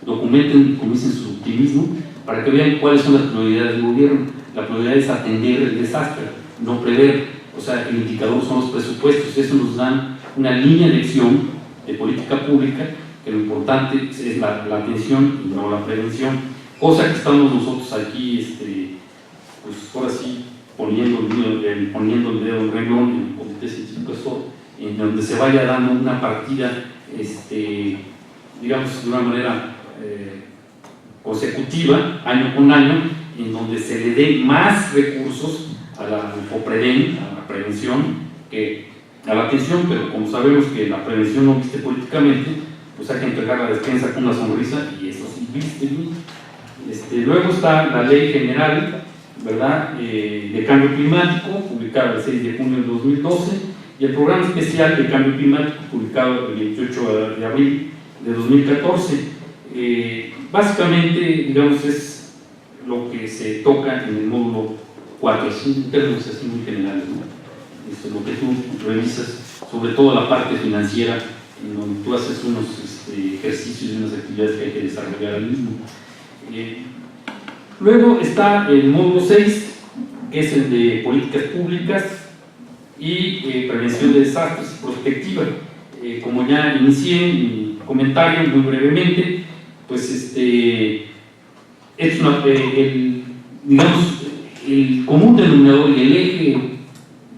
documenten, comiencen su optimismo, para que vean cuáles son las prioridades del gobierno. La prioridad es atender el desastre, no prever. O sea, el indicador son los presupuestos. Eso nos da una línea de acción de política pública, que lo importante es la atención y no la prevención. Cosa que estamos nosotros aquí, pues ahora sí, poniendo el dedo en el renglón en el Comité Científico Asesor, en donde se vaya dando una partida, digamos, de una manera consecutiva, año con año, en donde se le den más recursos a la FOPREDEN, a la prevención, que a la atención, pero como sabemos que la prevención no viste políticamente, pues hay que entregar la despensa con una sonrisa, y eso sí viste bien. Luego está la Ley General, ¿verdad?, de Cambio Climático, publicada el 6 de junio de 2012, y el Programa Especial de Cambio Climático, publicado el 28 de abril de 2014. Básicamente, digamos, es lo que se toca en el módulo 4, en términos así muy generales, ¿no? Lo que tú revisas, sobre todo la parte financiera, en donde tú haces unos ejercicios y unas actividades que hay que desarrollar al mismo. Luego está el módulo 6, que es el de políticas públicas y prevención de desastres y prospectiva. Como ya inicié mi comentario muy brevemente, pues digamos, el común denominador y el eje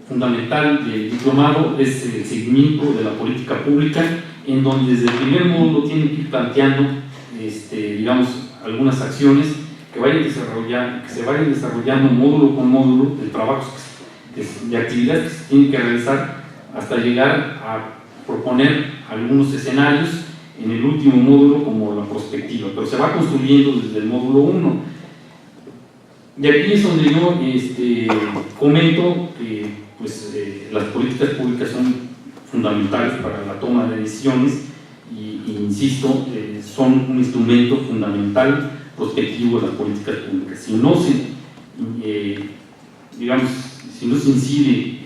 fundamental del diplomado es el seguimiento de la política pública, en donde desde el primer módulo tienen que ir planteando, digamos, algunas acciones que se vayan desarrollando módulo con módulo de trabajos, de actividades que se tienen que realizar, hasta llegar a proponer algunos escenarios en el último módulo como la prospectiva, pero se va construyendo desde el módulo 1. Y aquí es donde yo comento que pues, las políticas públicas son fundamentales para la toma de decisiones y insisto, son un instrumento fundamental prospectivo de las políticas públicas. Si no se incide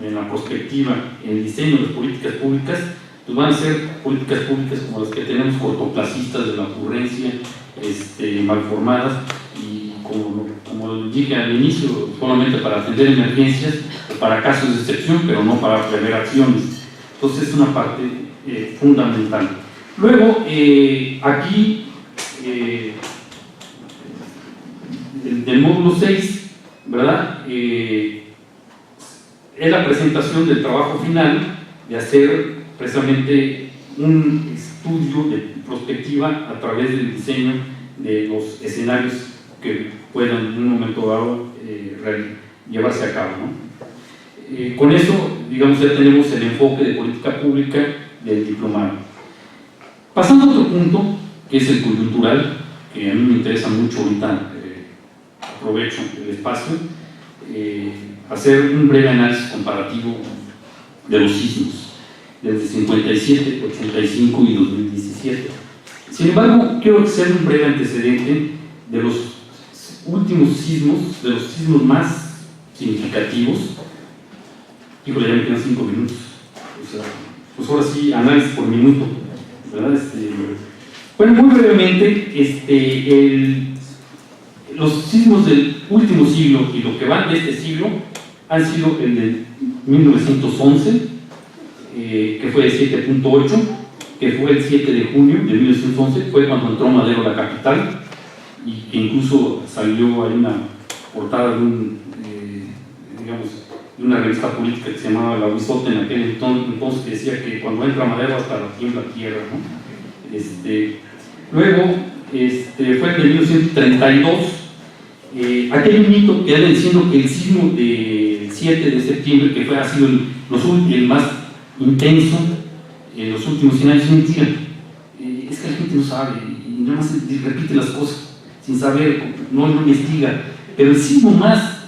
en la prospectiva, en el diseño de las políticas públicas, pues van a ser políticas públicas como las que tenemos, cortoplacistas, de la ocurrencia, mal formadas, y como dije al inicio, solamente para atender emergencias o para casos de excepción, pero no para prever acciones. Entonces es una parte fundamental. Luego, aquí, del módulo 6, ¿verdad?, es la presentación del trabajo final, de hacer precisamente un estudio de prospectiva a través del diseño de los escenarios que puedan en un momento dado llevarse a cabo, ¿no? Con eso, digamos, ya tenemos el enfoque de política pública del diplomado. Pasando a otro punto, que es el coyuntural, que a mí me interesa mucho ahorita, aprovecho el espacio, hacer un breve análisis comparativo de los sismos desde 57, 85 y 2017. Sin embargo, quiero hacer un breve antecedente de los últimos sismos, de los sismos más significativos. Híjole, ya me quedan 5 minutos. O sea, pues ahora sí, análisis por minuto, ¿verdad? Bueno, muy brevemente, los sismos del último siglo y lo que van de este siglo han sido el de 1911, que fue de 7.8, que fue el 7 de junio de 1911, fue cuando entró Madero a la capital, y que incluso salió ahí una portada de de una revista política que se llamaba La Huizote en aquel entonces, que decía que cuando entra Madero hasta la tiembla tierra, ¿no? Luego, fue en 1932. Aquí hay un mito que anda diciendo que el sismo del 7 de septiembre, que ha sido el más intenso en los últimos 100 años, es mentira. Es que la gente no sabe y nada más repite las cosas sin saber, no investiga. Pero el sismo más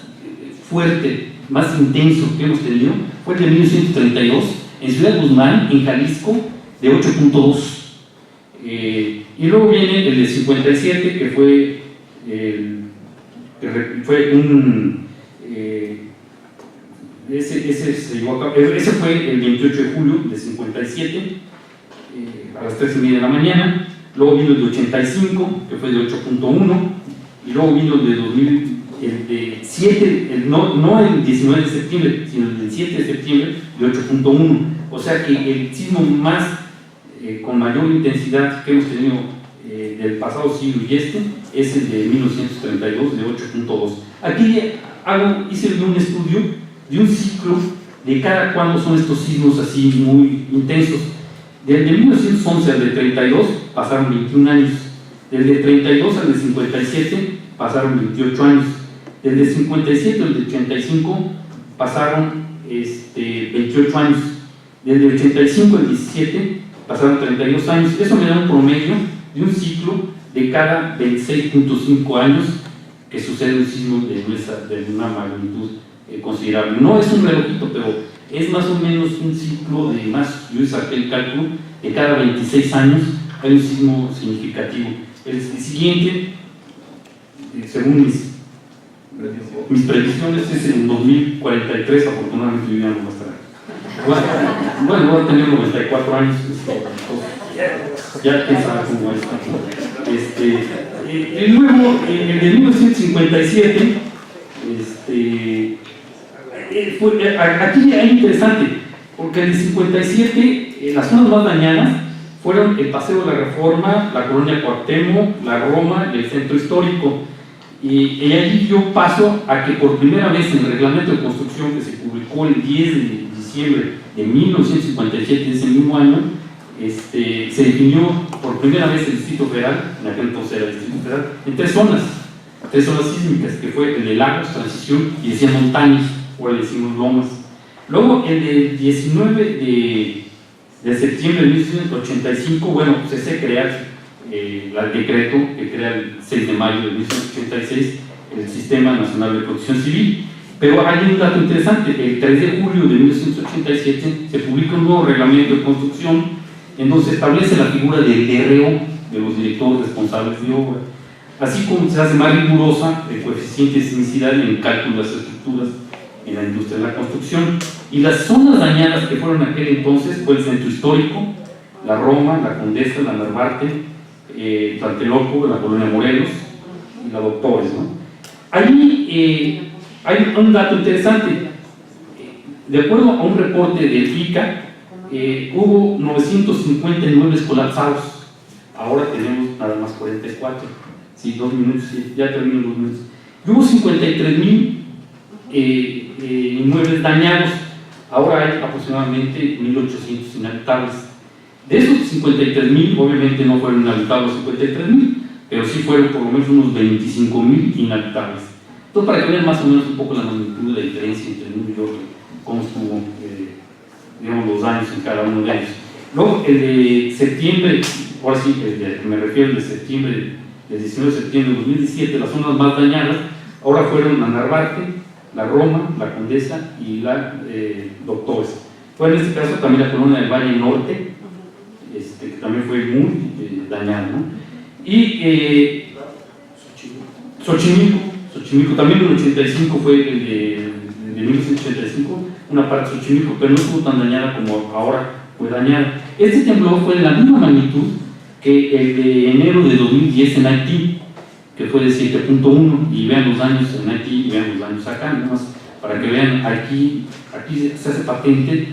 fuerte, más intenso que hemos tenido fue el de 1932 en Ciudad Guzmán, en Jalisco, de 8.2. Y luego viene el de 57, que fue ese fue el 28 de julio de 57, a las 3:30 de la mañana. Luego vino el de 85, que fue de 8.1, y luego vino el de 2000, el de 7, no el 19 de septiembre, sino el del 7 de septiembre, de 8.1. O sea que el sismo más con mayor intensidad que hemos tenido del pasado siglo y es el de 1932, de 8.2. Aquí hice un estudio de un ciclo de cada cuándo son estos sismos así muy intensos. Desde 1911 al de 32 pasaron 21 años, desde 32 al de 57 pasaron 28 años, desde 57 al de 85 pasaron 28 años, desde 85 al 17 pasaron 32 años. Eso me da un promedio de un ciclo de cada 26.5 años que sucede un sismo de una magnitud considerable. No es un relojito, pero es más o menos un ciclo de más, yo saqué el cálculo, de cada 26 años hay un sismo significativo. El siguiente, según mis predicciones, es en 2043, afortunadamente yo ya no voy a estar. Bueno, voy a tener 94 años, ya quién sabe cómo es. Y luego, el de 1957, aquí es interesante, porque en el 57 las zonas más dañadas fueron el Paseo de la Reforma, la Colonia Cuauhtémoc, la Roma y el Centro Histórico. Y allí dio paso a que por primera vez en el reglamento de construcción que se publicó el 10 de diciembre de 1957, de ese mismo año, se definió por primera vez el Distrito Federal, en aquel entonces era el Distrito Federal, en tres zonas sísmicas, que fue el de Lagos, Transición y decía montañas, o le decimos lomas. Luego el del 19 de septiembre de 1985, bueno, pues se crea el decreto que crea el 6 de mayo de 1986 el Sistema Nacional de Protección Civil. Pero hay un dato interesante: el 3 de julio de 1987 se publica un nuevo reglamento de construcción en donde se establece la figura del DRO, de los directores responsables de obra, así como se hace más rigurosa el coeficiente de sismicidad en el cálculo de las estructuras en la industria de la construcción. Y las zonas dañadas que fueron en aquel entonces fue el Centro Histórico, la Roma, la Condesa, la Narvarte, Tlatelolco, la Colonia Morelos y la Doctores, ¿no? Ahí hay un dato interesante. De acuerdo a un reporte del ICA, hubo 959 colapsados. Ahora tenemos nada más 44. Sí, 2 minutos, sí, ya termino 2 minutos. Y hubo 53,000 inmuebles dañados. Ahora hay aproximadamente 1,800 inhabitables. De esos 53,000, obviamente no fueron inhabitables 53,000, pero sí fueron por lo menos unos 25,000 inhabitables. Entonces, para que vean más o menos un poco la magnitud de la diferencia entre New York y cómo estuvo, digamos, los daños en cada uno de ellos. Luego, el de septiembre, ahora sí, me refiero al de septiembre, el 19 de septiembre de 2017, las zonas más dañadas, ahora fueron la Narvarte, la Roma, la Condesa y la Doctores. Fue en este caso también la Colonia del Valle Norte, que también fue muy dañada, ¿no? Y Xochimilco también en el 85 fue el de 1985, una parte de Xochimilco, pero no estuvo tan dañada como ahora fue dañada. Este temblor fue de la misma magnitud que el de enero de 2010 en Haití, que fue de 7.1, y vean los daños en Haití y vean los daños acá, nada más para que vean. Aquí se hace patente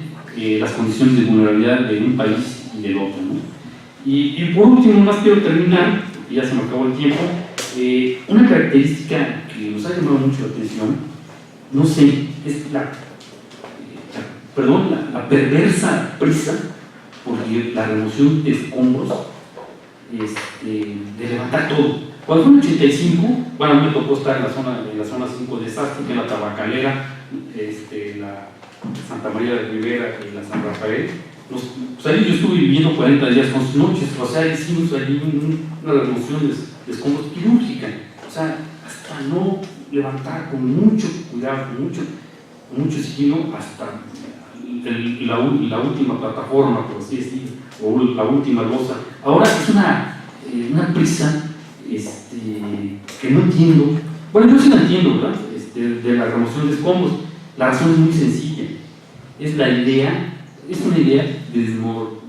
las condiciones de vulnerabilidad de un país y del otro, ¿no? Y por último, más quiero terminar, porque ya se me acabó el tiempo, una característica que nos ha llamado mucho la atención, no sé, es la perversa prisa por la remoción de escombros, de levantar todo. Cuando fue en el 85, bueno, a mí me tocó estar en la zona 5 de desastre, que es la Tabacalera, la Santa María de Rivera y la San Rafael. Pues ahí yo estuve viviendo 40 días con sus noches, o sea, hicimos allí una remoción de escombros quirúrgica, o sea, hasta no levantar con mucho cuidado, con mucho sigilo, hasta la última plataforma, por así decirlo, o la última losa. Ahora es una prisa que no entiendo. Bueno, yo sí la entiendo, ¿verdad? De la remoción de escombros. La razón es muy sencilla. Es una idea de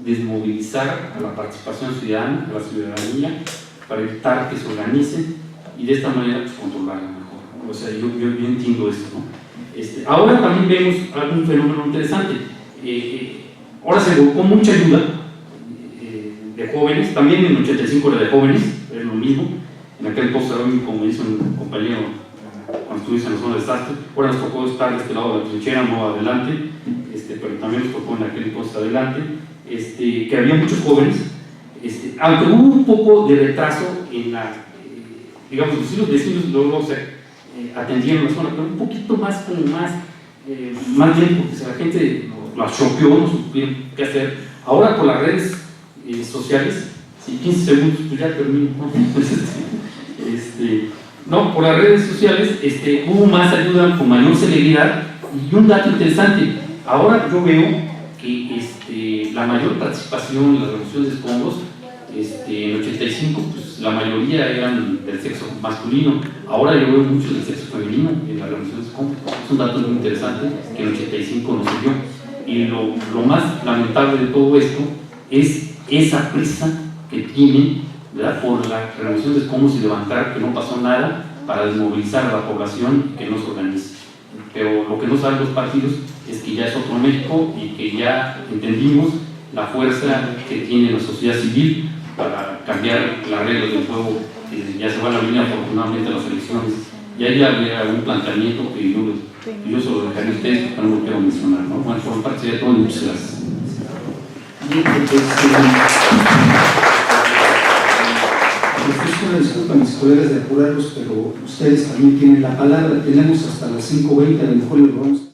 desmovilizar a la participación ciudadana, a la ciudadanía, para evitar que se organicen y de esta manera pues, controlarla mejor. O sea, yo entiendo esto, ¿no? Ahora también vemos algún fenómeno interesante. Ahora se volcó mucha ayuda de jóvenes, también en el 85 era de jóvenes, es lo mismo. En aquel entonces, como dice un compañero, cuando estuvimos en la zona de desastre, ahora nos tocó estar de este lado de la trinchera, no adelante, pero también nos tocó en aquel entonces adelante, que había muchos jóvenes, aunque hubo un poco de retraso en digamos, los vecinos luego se atendieron la zona, pero un poquito más, más bien, porque si la gente la choqueó, no supieron qué hacer. Ahora por las redes sociales, si 15 segundos, pues ya termino, ¿no? No, por las redes sociales hubo más ayuda con mayor celeridad. Y un dato interesante, ahora yo veo que la mayor participación en la remoción de escombros, en el 85, pues la mayoría eran del sexo masculino. Ahora yo veo muchos del sexo femenino en la remoción de escombros. Es un dato muy interesante que en el 85 no se vio. Y lo más lamentable de todo esto es esa prisa que tienen, ¿verdad?, por la remoción de escombros y levantar que no pasó nada para desmovilizar a la población y que no se organice. Pero lo que no saben los partidos es que ya es otro México y que ya entendimos la fuerza que tiene la sociedad civil para cambiar las reglas del juego. Ya se va a la línea afortunadamente las elecciones. Y ahí había un planteamiento que yo se lo dejaré a ustedes, porque no lo quiero mencionar, ¿no? Bueno, por mi parte sería todo y muchas gracias. Bien, una disculpa a mis colegas de apurarlos, pero ustedes también tienen la palabra. Tenemos hasta las 5:20, a lo mejor lo vamos